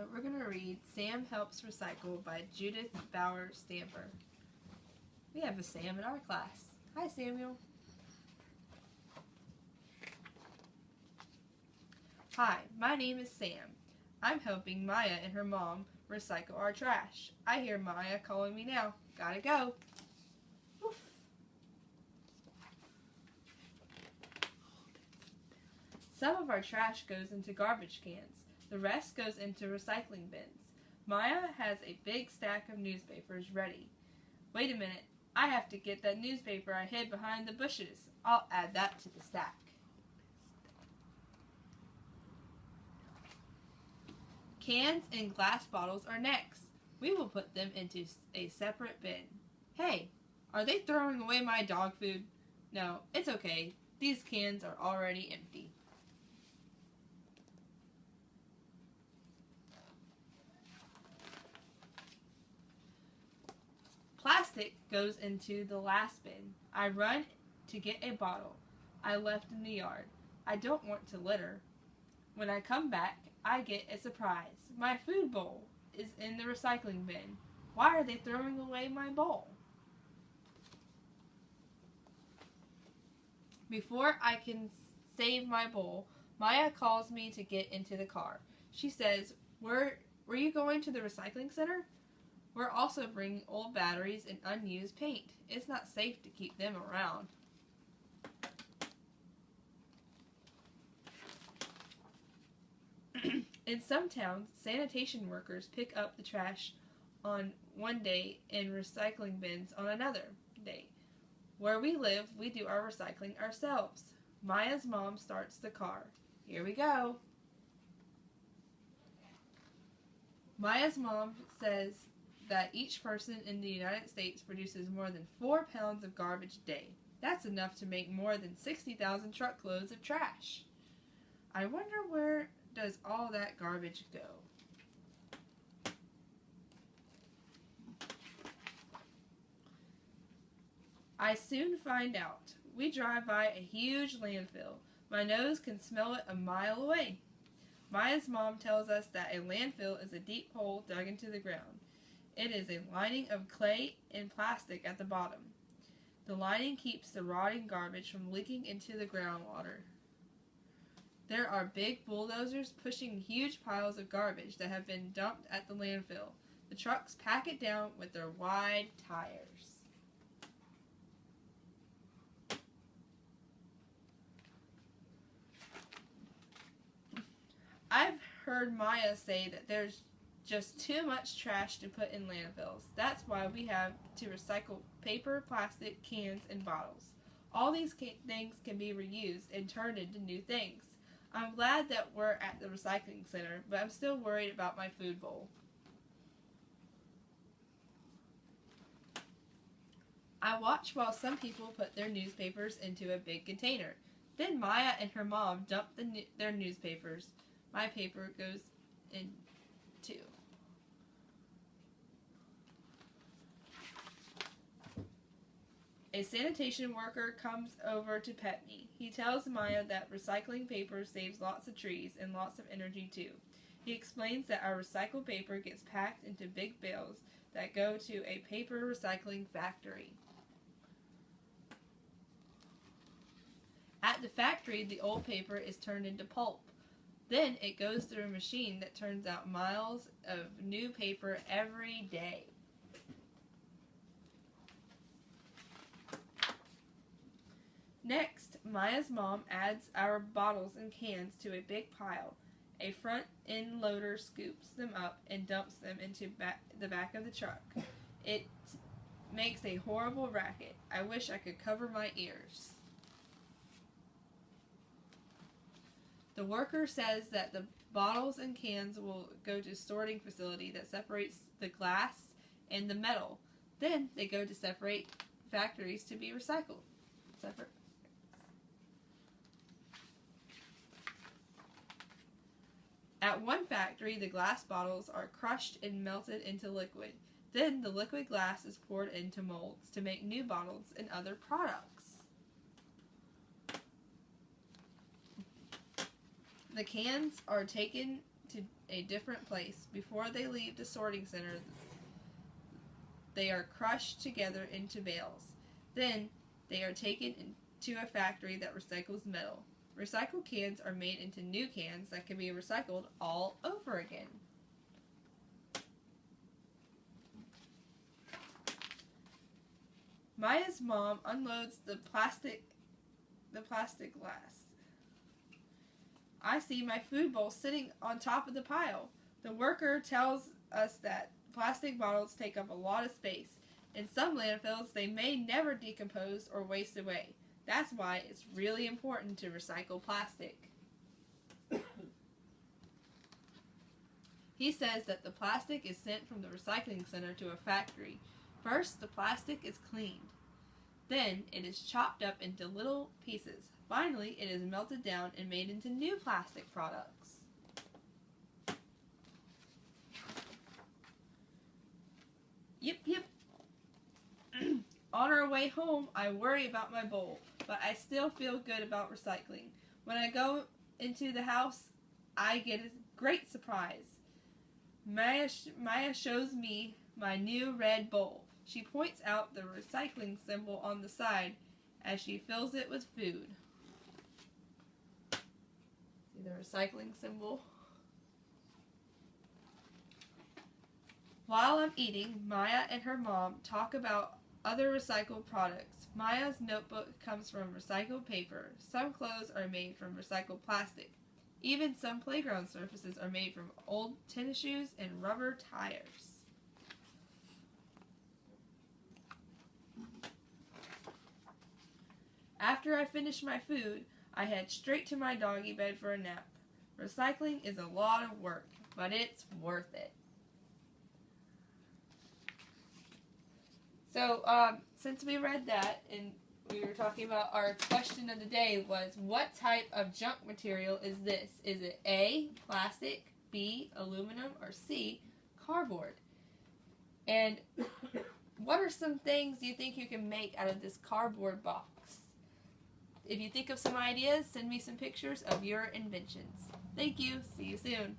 we're going to read Sam Helps Recycle by Judith Bauer Stamper. We have a Sam in our class. Hi, Samuel. Hi, my name is Sam. I'm helping Maya and her mom recycle our trash. I hear Maya calling me now. Gotta go. Oof. Some of our trash goes into garbage cans. The rest goes into recycling bins. Maya has a big stack of newspapers ready. Wait a minute. I have to get that newspaper I hid behind the bushes. I'll add that to the stack. Cans and glass bottles are next. We will put them into a separate bin. Hey, are they throwing away my dog food? No, it's okay. These cans are already empty. Plastic goes into the last bin. I run to get a bottle I left in the yard. I don't want to litter. When I come back, I get a surprise. My food bowl is in the recycling bin. Why are they throwing away my bowl? Before I can save my bowl, Maya calls me to get into the car. She says, Were you going to the recycling center? We're also bringing old batteries and unused paint. It's not safe to keep them around. In some towns, sanitation workers pick up the trash on one day and recycling bins on another day. Where we live, we do our recycling ourselves. Maya's mom starts the car. Here we go. Maya's mom says that each person in the United States produces more than 4 pounds of garbage a day. That's enough to make more than 60,000 truckloads of trash. I wonder where does all that garbage go? I soon find out. We drive by a huge landfill. My nose can smell it a mile away. Maya's mom tells us that a landfill is a deep hole dug into the ground. It is a lining of clay and plastic at the bottom. The lining keeps the rotting garbage from leaking into the groundwater. There are big bulldozers pushing huge piles of garbage that have been dumped at the landfill. The trucks pack it down with their wide tires. I've heard Maya say that there's just too much trash to put in landfills. That's why we have to recycle paper, plastic, cans, and bottles. All these things can be reused and turned into new things. I'm glad that we're at the recycling center, but I'm still worried about my food bowl. I watch while some people put their newspapers into a big container. Then Maya and her mom dump their newspapers. My paper goes in too. A sanitation worker comes over to pet me. He tells Maya that recycling paper saves lots of trees and lots of energy too. He explains that our recycled paper gets packed into big bales that go to a paper recycling factory. At the factory, the old paper is turned into pulp. Then it goes through a machine that turns out miles of new paper every day. Next, Maya's mom adds our bottles and cans to a big pile. A front-end loader scoops them up and dumps them into the back of the truck. It makes a horrible racket. I wish I could cover my ears. The worker says that the bottles and cans will go to a sorting facility that separates the glass and the metal. Then they go to separate factories to be recycled. At one factory, the glass bottles are crushed and melted into liquid. Then the liquid glass is poured into molds to make new bottles and other products. The cans are taken to a different place. Before they leave the sorting center, they are crushed together into bales. Then they are taken into a factory that recycles metal. Recycled cans are made into new cans that can be recycled all over again. Maya's mom unloads the plastic glass. I see my food bowl sitting on top of the pile. The worker tells us that plastic bottles take up a lot of space. In some landfills, they may never decompose or waste away. That's why it's really important to recycle plastic. He says that the plastic is sent from the recycling center to a factory. First, the plastic is cleaned. Then, it is chopped up into little pieces. Finally, it is melted down and made into new plastic products. Yep. On our way home, I worry about my bowl, but I still feel good about recycling. When I go into the house, I get a great surprise. Maya shows me my new red bowl. She points out the recycling symbol on the side as she fills it with food. See the recycling symbol? While I'm eating, Maya and her mom talk about other recycled products. Maya's notebook comes from recycled paper. Some clothes are made from recycled plastic. Even some playground surfaces are made from old tennis shoes and rubber tires. After I finish my food, I head straight to my doggy bed for a nap. Recycling is a lot of work, but it's worth it. So, since we read that and we were talking about our question of the day was, what type of junk material is this? Is it A, plastic, B, aluminum, or C, cardboard? And what are some things you think you can make out of this cardboard box? If you think of some ideas, send me some pictures of your inventions. Thank you. See you soon.